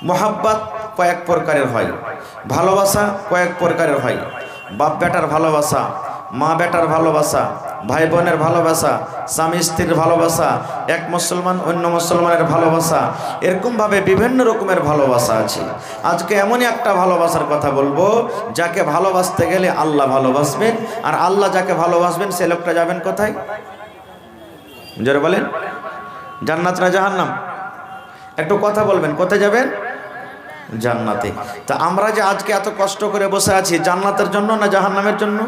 মোহাব্বত কয়েক প্রকারের হয়, ভালোবাসা কয়েক প্রকারের হয়। বাপ বেটার ভালোবাসা, মা বেটার ভালোবাসা, ভাই বোনের ভালোবাসা, স্বামী স্ত্রীর ভালোবাসা, এক মুসলমান অন্য মুসলমানের ভালোবাসা, এরকমভাবে বিভিন্ন রকমের ভালোবাসা আছে। আজকে এমনই একটা ভালোবাসার কথা বলবো, যাকে ভালোবাসতে গেলে আল্লাহ ভালোবাসবেন, আর আল্লাহ যাকে ভালোবাসবেন সে লোকটা যাবেন কোথায়? জোরে বলেন, জান্নাত না জাহান্নাম? একটু কথা বলবেন, কোথায় যাবেন? জান্নাতে। তা আমরা যে আজকে এত কষ্ট করে বসে আছি, জান্নাতের জন্য না জাহান্নামের জন্য?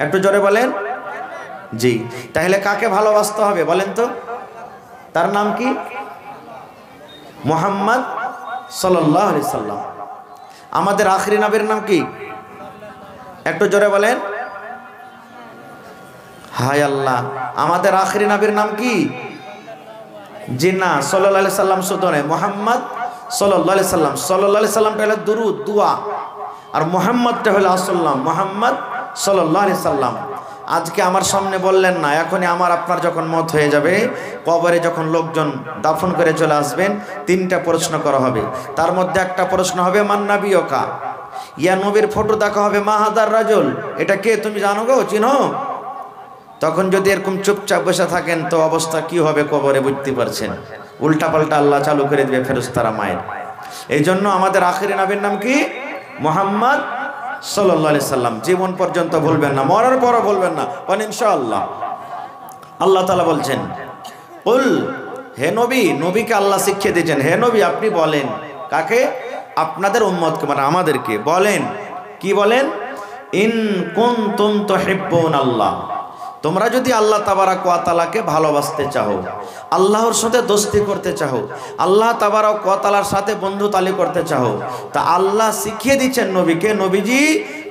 একটু জোরে বলেন। জি, তাহলে কাকে ভালোবাসতে হবে বলেন তো? তার নাম কি? মুহাম্মদ সাল্লাল্লাহু আলাইহি সাল্লাম। আমাদের আখরি নবীর নাম কি? একটু জোরে বলেন। হায় আল্লাহ, আমাদের আখরি নবীর নাম কি? জি না, সাল্লাল্লাহু আলাইহি সাল্লাম শুধু নয়, মুহাম্মদ সাল্লাল্লাহু আলাইহি সাল্লাম। সাল্লাল্লাহু আলাইহি সাল্লামটা হলো দুরুদ, দোয়া, আর মুহাম্মদটা হলো আসল নাম, মুহাম্মদ সাল্লাল্লাহু আলাইহি সাল্লাম। আজকে আমার সামনে বললেন না, এখনই আমার আপনার যখন মত হয়ে যাবে, কবরে যখন লোকজন দাফন করে চলে আসবেন, তিনটা প্রশ্ন করা হবে। তার মধ্যে একটা প্রশ্ন হবে মান নাবিয়ুকা, ইয়া নবীর ফটো দেখা হবে, মা হাদার রাজুল, এটা কে তুমি জানো গো, চিনো? তখন যদি এরকম চুপচাপ বসে থাকেন তো অবস্থা কি হবে কবরে বুঝতে পারছেন। উল্টা পাল্টা আল্লাহ চালু করে দিবে ফেরেশতারা মায়ের। এই জন্য আমাদের আখেরি নবীর নাম কি? মুহাম্মদ সাল্লাল্লাহু আলাইহি সাল্লাম। জীবন পর্যন্ত ভুলবেন না, মরার পরও ভুলবেন না, বলেন ইনশাআল্লাহ। আল্লাহ তাআলা বলছেন, কুল, হে নবী, নবীকে আল্লাহ শিখিয়ে দিয়েছেন, হে নবী আপনি বলেন, কাকে? আপনাদের উম্মতকে, মানে আমাদেরকে বলেন। কি বলেন? ইন কুনতুম তুহিব্বুনাল্লাহ, তোমরা যদি আল্লাহ তাবারাক ওয়া তাআলাকে ভালোবাসতে চাও, আল্লাহর সাথে দোস্তি করতে চাও, আল্লাহ তাবারাক ওয়া তাআলার সাথে বন্ধুতালি করতে চাও, তা আল্লাহ শিখিয়ে দিচ্ছেন নবীকে, নবীজি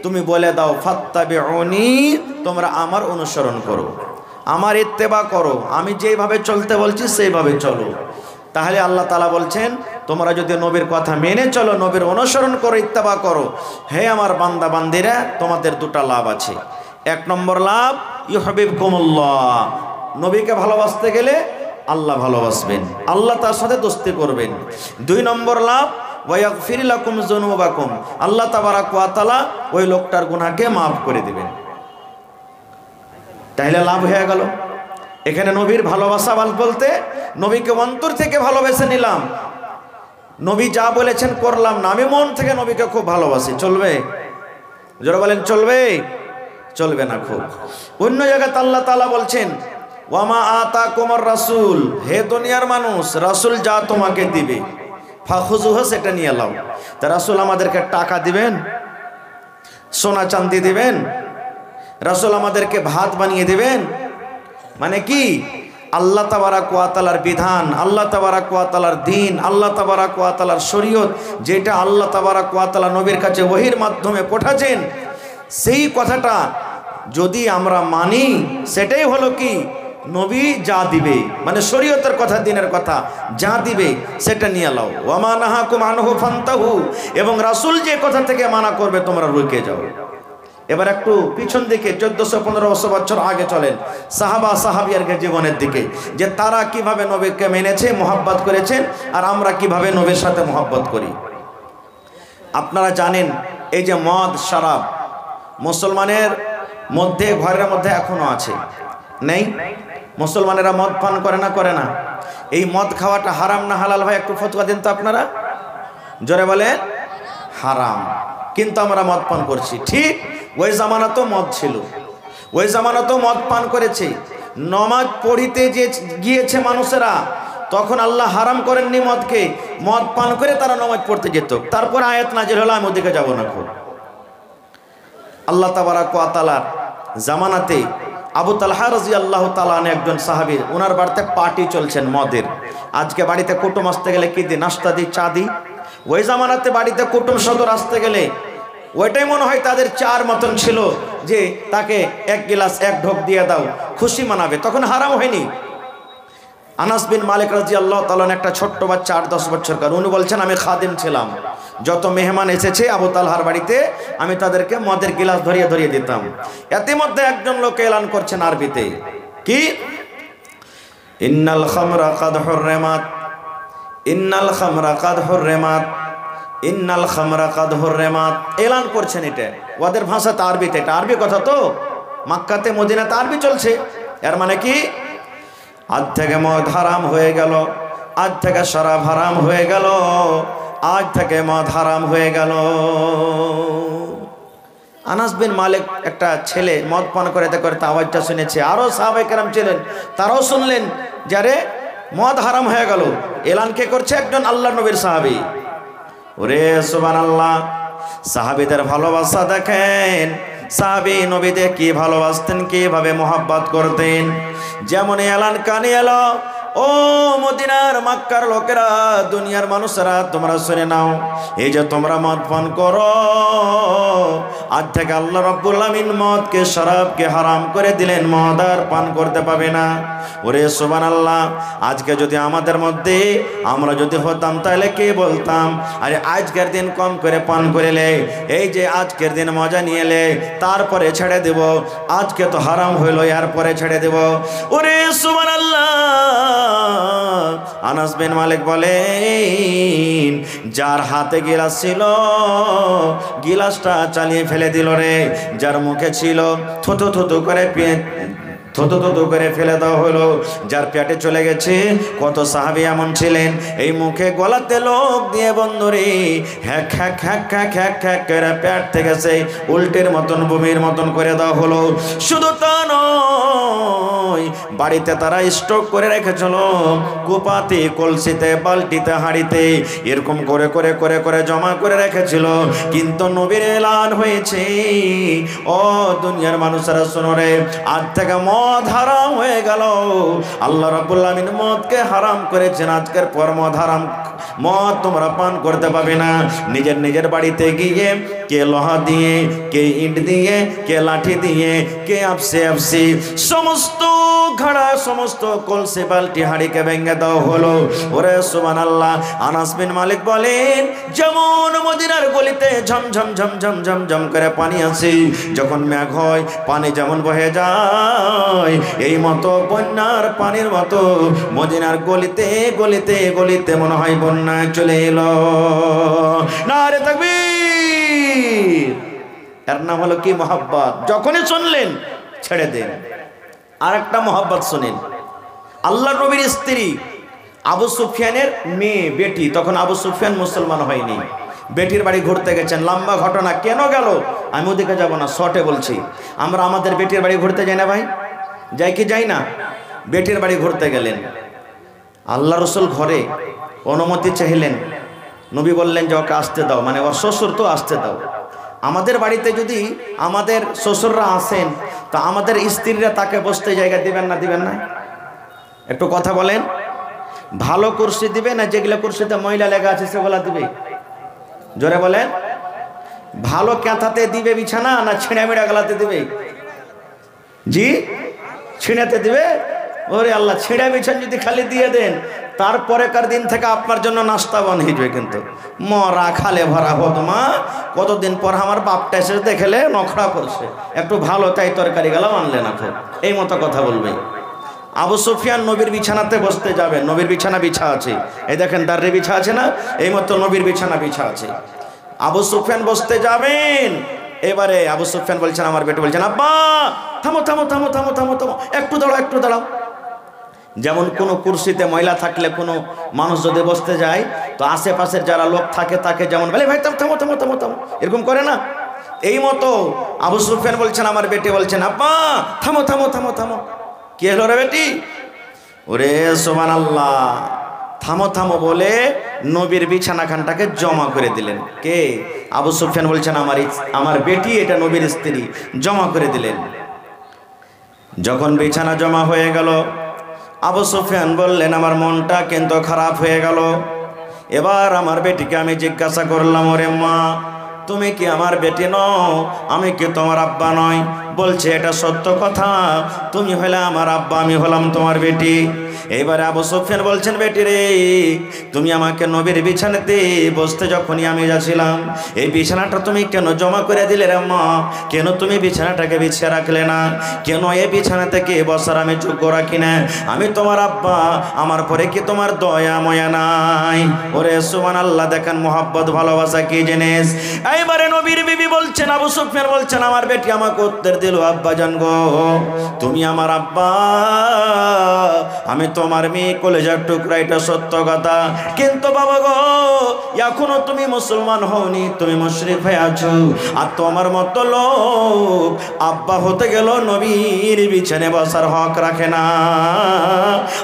তুমি বলে দাও ফাত্তাবিউনি, তোমরা আমার অনুসরণ করো, আমার ইত্তেবা করো, আমি যেইভাবে চলতে বলছি সেইভাবে চলো। তাহলে আল্লাহ তাআলা বলছেন তোমরা যদি নবীর কথা মেনে চলো, নবীর অনুসরণ করো, ইত্তেবা করো, হে আমার বান্দা বান্দিরা, তোমাদের দুটা লাভ আছে। এক নম্বর লাভ, ইউহিব্বুকুমুল্লাহ, নবীকে ভালোবাসতে গেলে আল্লাহ ভালোবাসবেন, আল্লাহ তার সাথে দোস্তি করবেন। দুই নম্বর লাভ, ওয়া ইয়াগফির লাকুম যুনুবাকুম, আল্লাহ তাবারাক ওয়া তাআলা ওই লোকটার গুনাহকে মাফ করে দিবেন। তাহলে লাভ হয়ে গেল। এখানে নবীর ভালোবাসা বলতে নবীকে অন্তর থেকে ভালোবেসে নিলাম, নবী যা বলেছেন করলাম না, আমি মন থেকে নবীকে খুব ভালোবাসি, চলবে? যারা বলেন চলবে? চলবে না খুব। অন্য জায়গায় আল্লাহ তাআলা বলছেন ওয়ামা আতাকুমুর রাসূল, হে দুনিয়ার মানুষ, রাসূল যা তোমাকে দিবে ফাখুযুহু, সেটা নিয়ে নাও। তা রাসূল আমাদেরকে টাকা দিবেন, সোনা চাঁদি দিবেন, রাসূল আমাদেরকে ভাত বানিয়ে দিবেন? মানে কি? আল্লাহ তাবারাক ওয়া তাআলার বিধান, আল্লাহ তাবারাক ওয়া তাআলার দ্বীন, আল্লাহ তাবারাক ওয়া তাআলার শরীয়ত, যেটা আল্লাহ তাবারাক ওয়া তাআলা নবীর কাছে ওহীর মাধ্যমে পাঠাচ্ছেন, সেই কথাটা যদি আমরা মানি, সেটাই হলো কি নবী যা দিবে, মানে শরীয়তের কথা, দ্বীনের কথা যা দিবে সেটা নিয়ে নাও। ওয়া মা নাহাকুম আনহু ফান্তাহু, এবং রাসূল যে কথা থেকে মানা করবে তোমরা রুকে যাও। এবার একটু পিছন দিকে 1400-1500 বছর আগে চলেন, সাহাবা সাহাবিয়ার জীবনের দিকে, যে তারা কিভাবে নবীকে মেনেছে, মহব্বত করেছেন, আর আমরা কিভাবে নবীর সাথে মহব্বত করি। আপনারা জানেন এই যে মদ শরাব মুসলমানের মধ্যে, ঘরের মধ্যে এখনো আছে, নেই? মুসলমানেরা মদ পান করে না? করে না? এই মদ খাওয়াটা হারাম না হালাল ভাই একটু ফতোয়া দিন তো আপনারা, জোরে বলেন। হারাম, কিন্তু আমরা মদ পান করছি। ঠিক ওই জামানাতেও মদ ছিল, ওই জামানাতেও মদ পান করেছে। নমাজ পড়িতে যে গিয়েছে মানুষেরা, তখন আল্লাহ হারাম করেননি মদকে, মদ পান করে তারা নমাজ পড়তে যেত। তারপর আয়াত নাজিল হলো আমি ওদিকে যাবো না। খুব আল্লাহ তাবারাক ওয়া তাআলার জামানাতে আবু তালহা রাদিয়াল্লাহু তাআলা একজন সাহাবী, ওনার বাড়িতে পার্টি চলছেন মদের। আজকে বাড়িতে কুটুম আসতে গেলে কি দিই? নাস্তা দিই, চা দিই। ওই জামানাতে বাড়িতে কুটুম সদর আসতে গেলে ওইটাই মনে হয় তাদের চার মতন ছিল, যে তাকে এক গিলাস এক ঢোক দিয়ে দাও, খুশি মানাবে, তখন হারাম হয়নি। আনাস বিন মালিক রাদিয়াল্লাহু তাআলা একটা ছোট্ট বাচ্চা 8-10 বছরকার, উনি বলছেন আমি খাদিম ছিলাম, যত মেহমান এসেছে আবু তালহার বাড়িতে আমি তাদেরকে মদের গিলাস ধরিয়ে ধরিয়ে দিতাম। ইতিমধ্যে একজন লোক এলান করছেন আরবিতে, কি? ইন্নাল খামরা কাদ হুররিমাত, ইন্নাল খামরা কাদ হুররিমাত, ইন্নাল খামরা কাদ হুররিমাত এলান করছেন। এটা ওদের ভাষাতে আরবিতে, এটা আরবি কথা তো, মক্কাতে মদিনাতে আরবি চলছে। এর মানে কি, আজ থেকে মদ হারাম হয়ে গেল, আজ থেকে শরাব হারাম হয়ে গেল, আজ থেকে মদ হারাম হয়ে গেল। আনাস বিন মালিক একটা ছেলে মদ পান করতে করতে আওয়াজটা শুনেছে, আরো সাহাবায়ে কেরাম ছিলেন, তারাও শুনলেন যারে মদ হারাম হয়ে গেল। এলান কে করছে? একজন আল্লাহর নবীর সাহাবী। ওরে সুবহানাল্লাহ, সাহাবীদের ভালোবাসা দেখেন, সাহাবী নবীদের কি ভালোবাসতেন, কিভাবে মোহাব্বত করতেন। যেমন এলান কানে এলো, ও মদিনার মক্কার লোকেরা, দুনিয়ার মানুষেরা তোমরা শুনে নাও, এই যে তোমরা মদ পান করো, আজ থেকে আল্লাহ রাব্বুল আলামিন মদকে, শরাবকে হারাম করে দিলেন, মদ আর পান করতে পাবে না। ওরে সুবহানাল্লাহ, আজকে যদি আমাদের মধ্যে আমরা যদি হতাম তাহলে কে বলতাম, আরে আজকের দিন কম করে পান করেলে, এই যে আজকের দিন মজা নিয়েলে, তারপরে ছেড়ে দেব, আজকে তো হারাম হইলো এরপরে ছেড়ে দেব। ওরে সুবহানাল্লাহ, আনাস বিন মালিক বলেন, যার হাতে গিলাস ছিল গিলাসটা চালিয়ে ফেলে দিল রে, যার মুখে ছিল থুতু থুতু করে থুতু থুতু করে ফেলে দেওয়া হলো, যার পেটে চলে গেছে। কত সাহাবী এমন ছিলেন, এই মুখে গলাতে লোক দিয়ে বন্ধুরে hack hack hack hack hack hack করে পেট থেকে সেই উল্টের মতন, বমির মতন করে দেওয়া হলো। শুধু তা নয়, বাড়িতে তারা স্টক করে রেখেছিল, কুপাতে, কলসিতে, বালতিতে, হাঁড়িতে, এরকম করে করে করে করে জমা করে রেখেছিল। কিন্তু নবীর এলান হয়েছে, ও দুনিয়ার মানুষেরা শোনো রে, আজ থেকে মদ হারাম হয়ে গেল। আল্লাহ রাব্বুল আলামিন মদকে হারাম করেছেন, আজকের পর মদ হারাম, মদ তোমরা পান করতে পাবে না। নিজের নিজের বাড়িতে গিয়ে কে লোহা দিয়ে, কে ইট দিয়ে, কে লাঠি দিয়ে, কে আপসে আপসি সমস্ত ঘড়া, সমস্ত কলসি, বালতি, হাঁড়িকে ভেঙে দেওয়া হলো। ওরে সুবহানাল্লাহ, আনাস বিন মালিক বলেন, যেমন মদিনার গলিতে ঝমঝম ঝমঝম ঝমঝম করে পানি আসে, যখন মেঘ হয় পানি যেমন বহে যায়, এই মতো বন্যার পানির মতো মদিনার গলিতে গলিতে গলিতে মনে হয় বন্যা চলে এলো। নারে তাকবীর! এর নাম হলো কি? মহব্বত। যখনই শুনলেন ছেড়ে দেন। আর একটা মহব্বত শুনেন, আল্লাহর নবীর স্ত্রী আবু সুফিয়ানের মেয়ে, বেটি, তখন আবু সুফিয়ান মুসলমান হয়নি, বেটির বাড়ি ঘুরতে গেছেন। লম্বা ঘটনা, কেন গেল আমি ওদিকে যাব না, শর্টে বলছি। আমরা আমাদের বেটির বাড়ি ঘুরতে যাই না ভাই? যাই কি যাই না? বেটির বাড়ি ঘুরতে গেলেন, আল্লাহ রসুল ঘরে অনুমতি চাইলেন, নবী বললেন যে ওকে আসতে দাও, মানে ওর শ্বশুর তো আসতে দাও। আমাদের বাড়িতে যদি আমাদের শ্বশুররা আসেন, তা আমাদের স্ত্রীরা তাকে বসতে জায়গা দিবেন না, দিবেন না? একটু কথা বলেন। ভালো কুরসি দিবে না যেগুলো কুরসিতে ময়লা লেগে আছে সেগুলা দিবে? জোরে বলেন। ভালো ক্যাঁথাতে দিবে বিছানা, না ছিঁড়া মিড়া গলাতে দিবে? জি, ছিঁড়াতে দিবে। ওরে আল্লাহ, ছিঁড়া বিছানা যদি খালি দিয়ে দেন, তারপরেকার দিন থেকে আপনার জন্য নাস্তা বানিয়ে কিন্তু মরা খালে ভরা বদমা, কতদিন পর আমার বাপটা এসে দেখলে নখড়া করছে, একটু ভালো তাই তরকারি গেলাম আনলে না, এই মতো কথা বলবে। আবু সুফিয়ান নবীর বিছানাতে বসতে যাবেন, নবীর বিছানা বিছা আছে, এই দেখেন দাঁড়িয়ে বিছা আছে না, এই মতো নবীর বিছানা বিছা আছে। আবু সুফিয়ান বসতে যাবেন, এবারে আবু সুফিয়ান বলছেন, আমার বেটা বলছেন, আব্বা থামো থামো থামো থামো থামো থামো, একটু দাঁড়াও একটু দাঁড়াও। যেমন কোনো কুরসিতে ময়লা থাকলে কোনো মানুষ যদি বসতে যায়, তো আশেপাশের যারা লোক থাকে তাকে যেমন বলে, ভাই থামো থামো থামো থামো থামো, এরকম করে না? এই মতো আবু সুফিয়ান বলছেন, আমার বেটি বলছেন, আব্বা থামো থামো থামো থামো। কি হলো রে বেটি? ওরে সুবহানাল্লাহ, থামো থামো বলে নবীর বিছানাখানটাকে জমা করে দিলেন। কে? আবু সুফিয়ান বলছেন, আমার বেটি, এটা নবীর স্ত্রী, জমা করে দিলেন। যখন বিছানা জমা হয়ে গেল, আবু সুফিয়ান বললেন, আমার মনটা কিন্তু খারাপ হয়ে গেল। এবার আমার বেটিকে আমি জিজ্ঞাসা করলাম, ওরে মা, তুমি কি আমার বেটি নও? আমি কি তোমার আব্বা নয়? বলছে এটা সত্য কথা, তুমি হলে আমার আব্বা, আমি হলাম তোমার বেটি। এবারে আবু সুফিয়ান বলছেন, বেটি রে, তুমি আমাকে নবীর বিছানাতে বসতে যখনই আমি যাচ্ছিলাম, এই বিছানাটা তুমি কেন জমা করে দিলে রে মা? কেন তুমি বিছানাটাকে বিছিয়ে রাখলে না? কেন এই বিছানা থেকে বসার আমি যোগ্য রাখি না? আমি তোমার আব্বা, আমার পরে কি তোমার দয়া ময়া নাই? ওরে সুবহানাল্লাহ, দেখেন মোহাব্বত ভালোবাসা কি জিনিস। এইবারে নবীর বিবি বলছেন, আবু সুফিয়ান বলছেন, আমার বেটি আমাকে উত্তর দিল, আব্বা জান গো, তুমি আমার আব্বা, আমি তোমার মেয়ে, কলেজার টুকরা, এটা সত্য কথা। কিন্তু বাবা গো, এখনো তুমি মুসলমান হওনি, তুমি মুশরিক হয়ে আছো। আর তোমার মতো লোক আব্বা হতে গেল নবীর বিছানায় বসার হক রাখে না।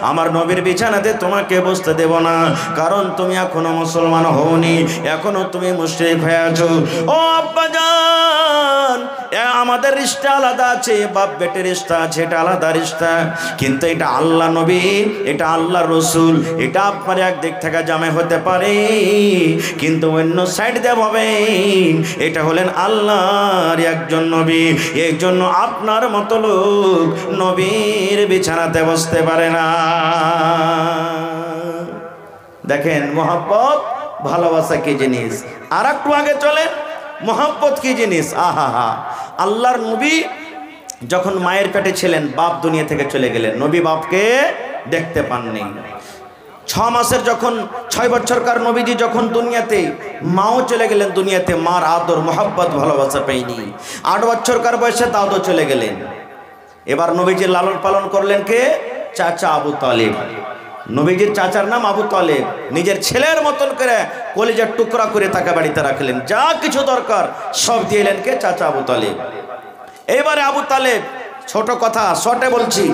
আমার নবীর বিছানাতে তোমাকে বসতে দেব না, কারণ তুমি এখনো মুসলমান হওনি, এখনো তুমি মুশরিক হয়ে আছো। ও আব্বা জান, আমাদের রিশতা আলাদা আছে, বাপ বেটের রিশতা আছে, এটা আলাদা রিশতা। কিন্তু এটা আল্লাহ নবী, এটা আল্লাহ রসুল, এটা আপনার একদিক থেকে জামে হতে পারে, কিন্তু অন্য সাইড দিয়ে ভাবেন এটা হলেন আল্লাহর একজন নবী। এই জন্য আপনার মতো লোক নবীর বিছানাতে বসতে পারে না। দেখেন মোহাব্বত ভালোবাসা কি জিনিস। আর একটু আগে চলে, মোহাব্বত কি জিনিস। আহা হা, আল্লাহর নবী যখন মায়ের পেটে ছিলেন, বাপ দুনিয়া থেকে চলে গেলেন, নবী বাপকে দেখতে পাননি। 6 মাসের যখন 6 বছরকার নবীজি যখন দুনিয়াতে, মাও চলে গেলেন দুনিয়াতে, মার আদর মোহাব্বত ভালোবাসা পাইনি। 8 বছরকার বয়সে দাদু চলে গেলেন। এবার নবীজি লালন পালন করলেন কে? চাচা আবু তালেব। নবীজির চাচার নাম আবু তালেব। নিজের ছেলের মতন করে কলিজার টুকরা করে তাকে বাড়িতে রাখলেন, যা কিছু দরকার সব দিলেন কে? চাচা আবু তালেব। এইবারে আবু তালেব, ছোট কথা শর্টে বলছি,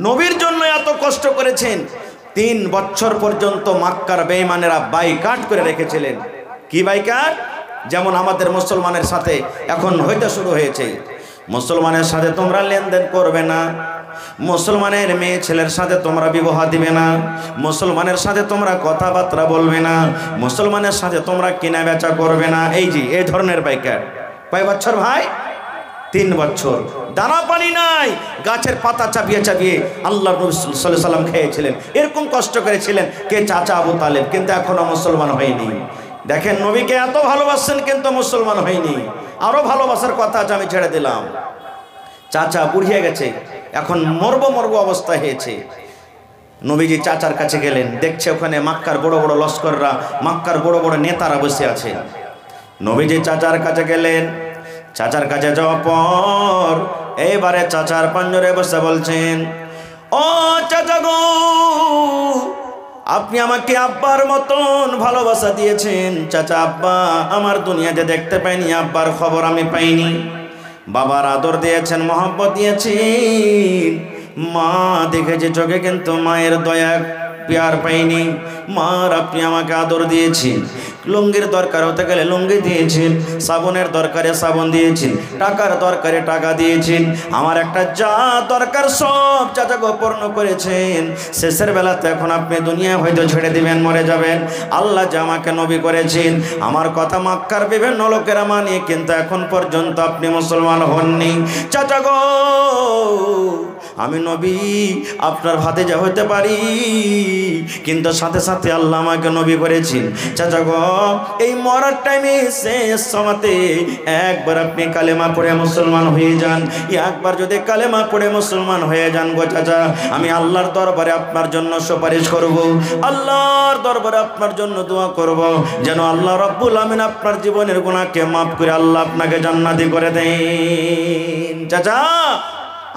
নবীর জন্য এত কষ্ট করেছেন, 3 বছর পর্যন্ত মক্কার বেঈমানেরা বাইকাট করে রেখেছিলেন। কি বাইকাট? যেমন আমাদের মুসলমানের সাথে এখন হইতে শুরু হয়েছে, মুসলমানের সাথে তোমরা লেনদেন করবে না, মুসলমানের মেয়ে ছেলের সাথে তোমরা বিবাহ দিবে না, মুসলমানের সাথে তোমরা কথাবার্তা বলবে না, মুসলমানের সাথে তোমরা কেনা বেচা করবে না। এই যে এই ধরনের বাইকাট। কয় বছর ভাই? 3 বছর। দানা পানি নাই, গাছের পাতা চাপিয়ে চাপিয়ে আল্লাহ নবী সাল্লাল্লাহু আলাইহি সাল্লাম খেয়েছিলেন। এরকম কষ্ট করেছিলেন কে? চাচা আবু তালেব। কিন্তু এখনো মুসলমান হয়নি। দেখেন নবীকে এত ভালোবাসছেন কিন্তু মুসলমান হয়নি। আরো ভালোবাসার কথা আছে, আমি ছেড়ে দিলাম। চাচা বুড়িয়ে গেছে, এখন মরব অবস্থা হয়েছে। নবীজি চাচার কাছে গেলেন, দেখছে ওখানে মক্কার বড় বড় লস্কররা, মক্কার বড় বড় নেতারা বসে আছে। নবীজি চাচার কাছে গেলেন। চাচার কাছে যাওয়ার পর এইবারে চাচার পাঞ্জরে বসে বলছেন, ও চাচা গো, আপনি আমাকে আব্বার মতন ভালোবাসা দিয়েছেন। চাচা, আব্বা আমার দুনিয়াতে দেখতে পাইনি, আব্বার খবর আমি পাইনি। বাবার আদর দিয়েছেন, মহব্বত দিয়েছেন, মা দেখেছে চোখে, কিন্তু মায়ের দয়া প্যার পাইনি। মার আপনি আমাকে আদর দিয়েছেন, লুঙ্গির দরকার হতে গেলে লুঙ্গি দিয়েছেন, সাবুনের দরকারে সাবুন দিয়েছেন, টাকার দরকারে টাকা দিয়েছেন, আমার একটা যা দরকার সব চাচা পূর্ণ করেছেন। শেষের বেলাতে এখন আপনি দুনিয়া হয়তো ছেড়ে দিবেন, মরে যাবেন। আল্লাহ যে আমাকে নবী করেছেন, আমার কথা মক্কার বিভিন্ন লোকেরা মানে, কিন্তু এখন পর্যন্ত আপনি মুসলমান হননি। চাচা গো, আমি নবী আপনার ভাতিজা হতে পারি, কিন্তু সাথে সাথে আল্লাহ আমাকে নবী করেছেন। চাচা গো, এই মরার টাইমে শেষ সময়তে একবার আপনি কালেমা পড়ে মুসলমান হয়ে যান। একবার যদি কালেমা পড়ে মুসলমান হয়ে যান গো চাচা, আমি আল্লাহর দরবারে আপনার জন্য সুপারিশ করব, আল্লাহর দরবারে আপনার জন্য দোয়া করব, যেন আল্লাহ রাব্বুল আমিন আপনার জীবনের গুনাহকে মাফ করে আল্লাহ আপনাকে জান্নাতি করে দেন। চাচা,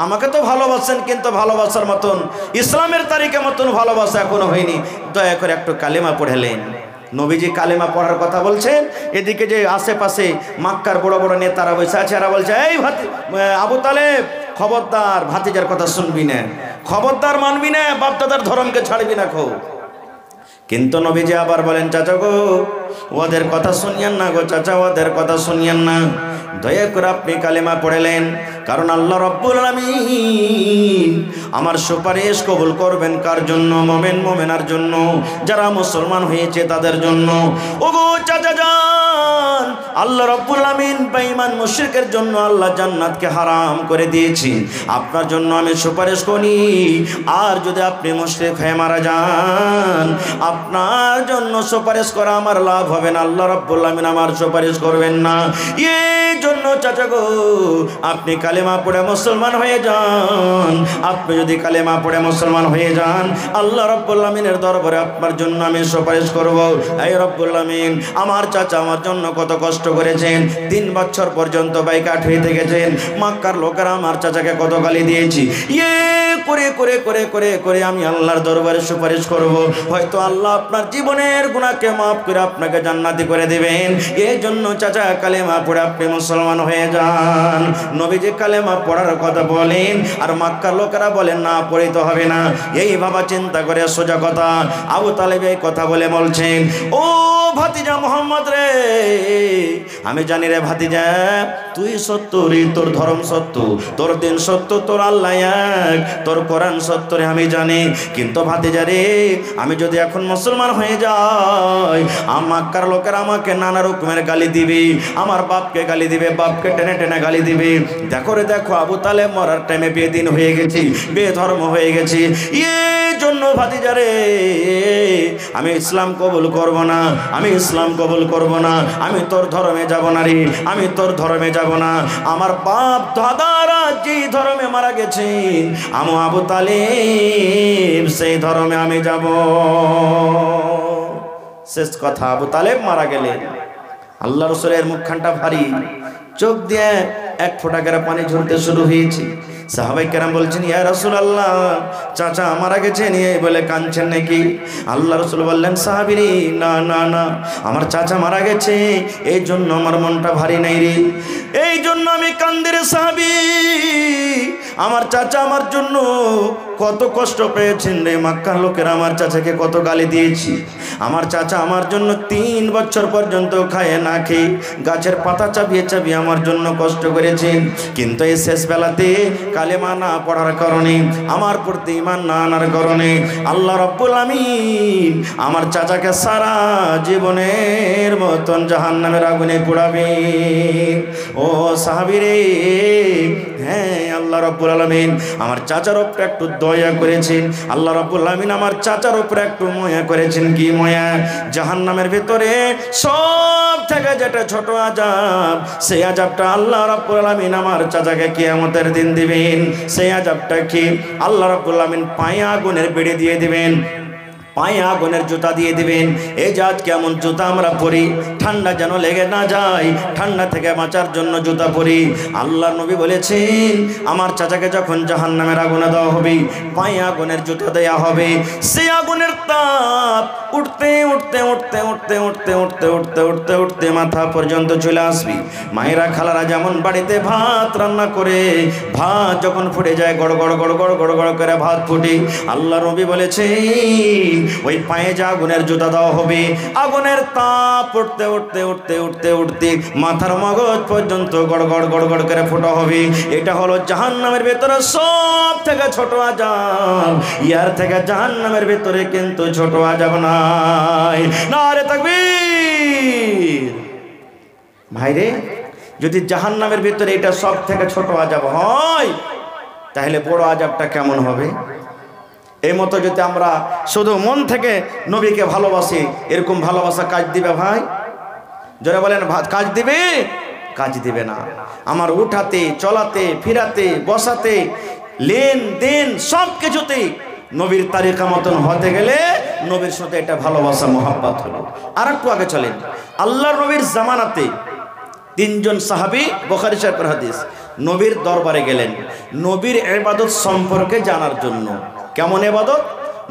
আমাকে তো ভালোবাসেন, কিন্তু ভালোবাসার মতন, ইসলামের তারিখের মতন ভালোবাসা এখনো হয়নি। দয়া করে একটু কালেমা পড়েলেন। নবীজি কালেমা পড়ার কথা বলছেন, এদিকে যে আশেপাশে মক্কার বড় বড় নেতারা বসে আছে, এরা বলছে, এই আবু তালেব, খবরদার ভাতিজার কথা শুনবি না, খবরদার মানবি না, বাপদাদার ধর্মকে ছাড়বি না খো। কিন্তু নবীজি আবার বলেন, চাচা গো, ওদের কথা শুনিয়েন না গো চাচা, ওদের কথা শুনিয়েন না। দয়া করে আপনি কালেমা পড়লেন, কারণ আল্লাহ রাব্বুল আলামিন আমার সুপারিশ কবুল করবেন কার জন্য? মুমিন মুমিনার জন্য, যারা মুসলমান হয়েছে তাদের জন্য। ওগো চাচা যান, আল্লাহ রাব্বুল আলামিন বেঈমান মুশরিকের জন্য আল্লাহ জান্নাতকে হারাম করে দিয়েছি, আপনার জন্য আমি সুপারিশ করি। আর যদি আপনি মুশরিক হয়ে মারা যান, আপনার জন্য সুপারিশ করা আমার লাভ হবে না, আল্লাহ রাব্বুল আলামিন আমার সুপারিশ করবেন না। এই জন্য চাচা গো, আপনি কালেমা পড়ে মুসলমান হয়ে যান। আপনি যদি কালেমা পড়ে মুসলমান হয়ে যান, আল্লাহ রাব্বুল আলামিনের দরবারে আপনার জন্য আমি সুপারিশ করব। এই রাব্বুল আলামিন, আমার চাচা আমার জন্য কত কষ্ট করেছেন, 3 বছর পর্যন্ত বাইকাট হয়ে থেকেছেন। মক্কার লোকেরা আমার চাচাকে কত গালি দিয়েছি, করে করে করে করে করে আমি আল্লাহর দরবারে সুপারিশ করব। হয়তো আল্লাহ আপনার জীবনের গুনাহকে মাফ করে আপনাকে জান্নাতি করে দিবেন। এই জন্য চাচা কালেমা পড়ে আপনি মুসলমান হয়ে যান। নবীজি কালেমা পড়ার কথা বলেন, আর মক্কার লোকেরা বলেন না পড়িতে হবে না। এই বাবা চিন্তা করে সোজা কথা আবু তালেব এই কথা বলে বলছেন, ও ভাতিজা মোহাম্মদ রে, আমি জানি রে ভাতিজা, তুই সত্য রে, তোর ধর্ম সত্য, তোর দিন সত্য, তোর আল্লাহ এক, তোর কোরআন সত্য রে আমি জানি। কিন্তু ভাতিজা রে, আমি যদি এখন মুসলমান হয়ে যাই, মক্কার লোকেরা আমাকে নানা রকমের গালি দিবে, আমার বাপকে গালি দিবে, বাপকে টেনে টেনে গালি দিবে। দেখো রে দেখো, আবু তালেব মরার টাইমে বেদিন হয়ে গেছি, বেধর্ম হয়ে গেছি। এই জন্য ভাতিজা রে, আমি ইসলাম কবুল করব না, আমি ইসলাম কবুল করব না, আমি তোর ধর্মে যাব না রে, আমি তোর ধর্মে যাব না। আমার বাপ দাদারা যেই ধর্মে মারা গেছে, আমি আবু তালেব সেই ধর্মে আমি যাব। শেষ কথা, আবু তালেব মারা গেলেন। আল্লাহ রাসূলের মুখখানটা ভারী, চোখ দিয়ে এক ফোঁটা করে পানি ঝরতে শুরু হয়েছে। সাহাবায়ে কেরাম বলছেন, ইয়া রাসূলুল্লাহ, চাচা মারা গেছেন, এই বলে কাঁদছেন নাকি? আল্লাহ রাসূল বললেন, সাহাবীরে, না না না, আমার চাচা মারা গেছে, এই জন্য আমার মনটা ভারী নাই রে, এই জন্য আমি কান্দি রে সাহাবী। আমার চাচা আমার জন্য কত কষ্ট পেয়েছেন রে, মক্কার লোকেরা আমার চাচাকে কত গালি দিয়েছি। আমার চাচা আমার জন্য 3 বছর পর্যন্ত খায় না খেয়ে গাছের পাতা চাপিয়ে চাপিয়ে আমার জন্য কষ্ট করেছেন। কিন্তু এই শেষ বেলাতে কালেমা না পড়ার কারণে, আমার প্রতি ঈমান না আনার কারণে আল্লাহ রাব্বুল আমিন আমার চাচাকে সারা জীবনের মতন জাহান্নামের আগুনে পোড়াবেন। ও সাহাবীরে, হ্যাঁ, আল্লাহ রাব্বুল আলামিন আমার চাচার উপরে একটু দয়া করেছেন, আল্লাহ রাব্বুল আলামিন আমার চাচার উপরে একটু মায়া করেছেন। কি মায়া? জাহান্নামের ভিতরে সব থেকে যেটা ছোট আযাব, সেই আযাবটা আল্লাহ রাব্বুল আলামিন আমার চাচাকে কিয়ামতের দিন দিবেন। সেই আযাবটা কি? আল্লাহ রাব্বুল আলামিন পায়ে আগুনের বেড়ে দিয়ে দিবেন, পায়ে আগুনের জুতা দিয়ে দিবেন। এই যে আজ কেমন জুতা আমরা পরি, ঠান্ডা যেন লেগে না যায়, ঠান্ডা থেকে বাঁচার জন্য জুতা পরি। আল্লাহর নবী বলেছেন, আমার চাচাকে যখন জাহান্নামের আগুনে দেওয়া হবে, পায়ে আগুনের জুতা দেয়া হবে। সেই আগুনের তাপ উঠতে উঠতে উঠতে উঠতে উঠতে উঠতে উঠতে উঠতে উঠতে মাথা পর্যন্ত চলে আসবে। মায়েরা খালারা যেমন বাড়িতে ভাত রান্না করে, ভাত যখন ফুটে যায়, গড় গড় গড় গড় গড় গড় করে ভাত ফুটে, আল্লাহর নবী বলেছেন ওই পায়ে যে আগুনের জুতা দেওয়া হবে, আগুনের তাপ উঠতে উঠতে উঠতে উঠতে উঠতে মাথার মগজ পর্যন্ত গড় গড় গড় গড় করে ফোটা হবে। এটা হলো জাহান্নামের ভেতরে সব থেকে ছোট আযাব। ইয়ার থেকে জাহান্নামের ভেতরে কিন্তু ছোট আযাব নাই। নারে তাকবীর! ভাইরে, যদি জাহান্নামের ভেতরে এটা সব থেকে ছোট আযাব হয়, তাহলে বড় আযাবটা কেমন হবে? এই মতো যদি আমরা শুধু মন থেকে নবীকে ভালোবাসি, এরকম ভালোবাসা কাজ দিবে ভাই? যারা বলেন কাজ দিবে? কাজ দিবে না। আমার উঠাতে, চলাতে, ফিরাতে, বসাতে, লেনদেন সব কিছুতেই নবীর তারিকা মতন হতে গেলে নবীর সাথে এটা ভালোবাসা, মোহাব্বত হলো। আর একটু আগে চলেন, আল্লাহর নবীর জামানাতে 3 জন সাহাবী, বুখারী শরীফের হাদিস, নবীর দরবারে গেলেন নবীর ইবাদত সম্পর্কে জানার জন্য। কেমন ইবাদত?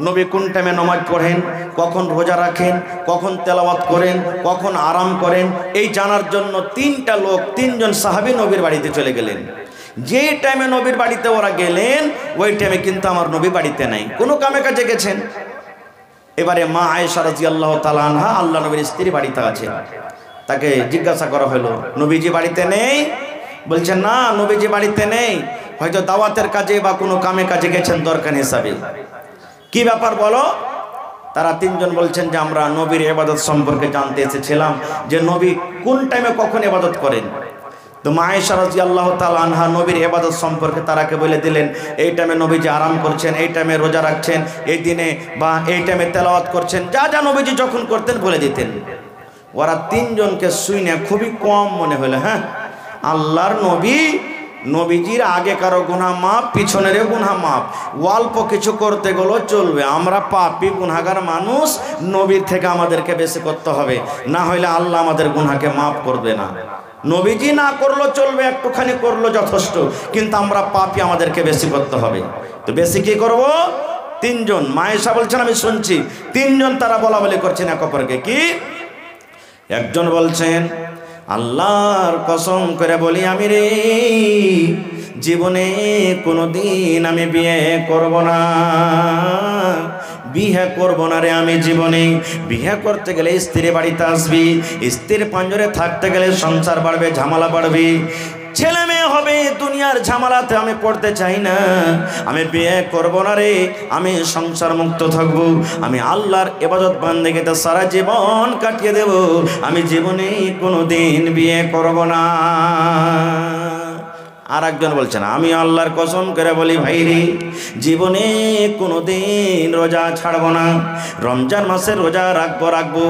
নবী কোন টাইমে নামাজ পড়েন, কখন রোজা রাখেন, কখন তেলাওয়াত করেন, কখন আরাম করেন, এই জানার জন্য 3টা লোক, 3 জন সাহাবী নবীর বাড়িতে চলে গেলেন। যে টাইমে নবীর বাড়িতে ওরা গেলেন, ওই টাইমে কিন্তু আমার নবী বাড়িতে নাই, কোনো কামে কাজে গেছেন। এবারে মা আয়েশা রাদিয়াল্লাহু তাআলা আনহা আল্লাহ নবীর স্ত্রী বাড়িতে আছে, তাকে জিজ্ঞাসা করা হলো নবীজি বাড়িতে নেই? বলছেন না, নবীজি বাড়িতে নেই, হয়তো দাওয়াতের কাজে বা কোনো কামে কাজে গেছেন দরকার হিসাবে। কি ব্যাপার বলো? তারা তিনজন বলছেন যে আমরা নবীর ইবাদত সম্পর্কে জানতে এসেছিলাম, যে নবী কোন টাইমে কখন ইবাদত করেন। তো মা আয়েশা রাদিয়াল্লাহু তাআলা আনহা নবীর ইবাদত সম্পর্কে তারাকে বলে দিলেন, এই টাইমে নবীজি আরাম করছেন, এই টাইমে রোজা রাখছেন, এই দিনে বা এই টাইমে তেলাওয়াত করছেন, যা যা নবীজি যখন করতেন বলে দিতেন। ওরা তিনজনকে শুনে খুবই কম মনে হলো। হ্যাঁ, আল্লাহর নবী, নবীজির আগে কারো গুনাহ মাপ, পিছনেরও গুনাহ মাপ, অল্প কিছু করতে গেলেও চলবে, আমরা পাপী গুনাহগার মানুষ, নবীর থেকে আমাদেরকে বেশি করতে হবে, না হলে আল্লাহ আমাদের গুনাহকে মাফ করবে না। নবীজি না করলো চলবে, একটুখানি করলো যথেষ্ট, কিন্তু আমরা পাপী, আমাদেরকে বেশি করতে হবে। তো বেশি কি করব? তিনজন, মা আয়েশা বলছেন আমি শুনছি, তিনজন তারা বলা বলি করছেন এক অপরকে। কি? একজন বলছেন, আল্লাহর কসম করে বলি আমি রে, জীবনে কোনোদিন আমি বিয়ে করব না, বিয়ে করব না রে আমি জীবনে। বিয়ে করতে গেলে স্ত্রী বাড়িতে আসবি, স্ত্রীর পাঞ্জরে থাকতে গেলে সংসার বাড়বে, ঝামেলা বাড়বে, ছেলে মেয়ে হবে, দুনিয়ার ঝামেলাতে আমি পড়তে চাই না, আমি বিয়ে করব না রে, আমি সংসার মুক্ত থাকবো, আমি আল্লাহর ইবাদত বান্দেগিতে সারা জীবন কাটিয়ে দেব, আমি জীবনে কোনোদিন বিয়ে করব না। আর একজন বলছেন, আমি আল্লাহর কসম করে বলি ভাই রে, জীবনে কোনোদিন রোজা ছাড়ব না, রমজান মাসে রোজা রাখবো,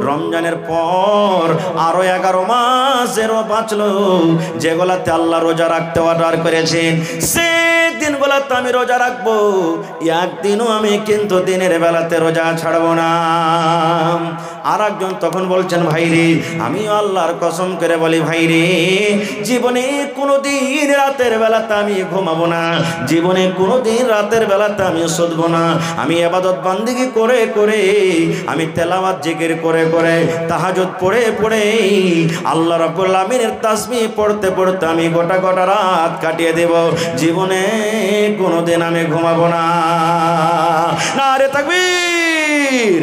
রমজানের পর আরো 11 মাসেরও বাঁচলো, যেগুলাতে আল্লাহ রোজা রাখতে অর্ডার করেছেন, সে দিনগুলাতে আমি রোজা রাখবো, একদিনও আমি কিন্তু দিনের বেলাতে রোজা ছাড়ব না। আর একজন তখন বলছেন, ভাই রে, আমি আল্লাহর কসম করে বলি ভাই রে, জীবনে কোনোদিন রাতের বেলাতে আমি ঘুমাবো না, জীবনে কোনোদিন রাতের বেলাতে আমি শুধবো না, আমি ইবাদত বান্দেগি করে করে, আমি তেলাওয়াত জিকির করে করে, তাহাজ্জুদ পড়ে পড়ে, আল্লাহ রাব্বুল আমিনের তাসবিহ পড়তে পড়তে আমি গোটা গোটা রাত কাটিয়ে দেব, জীবনে কোনোদিন আমি ঘুমাবো না। নারে তাকবীর।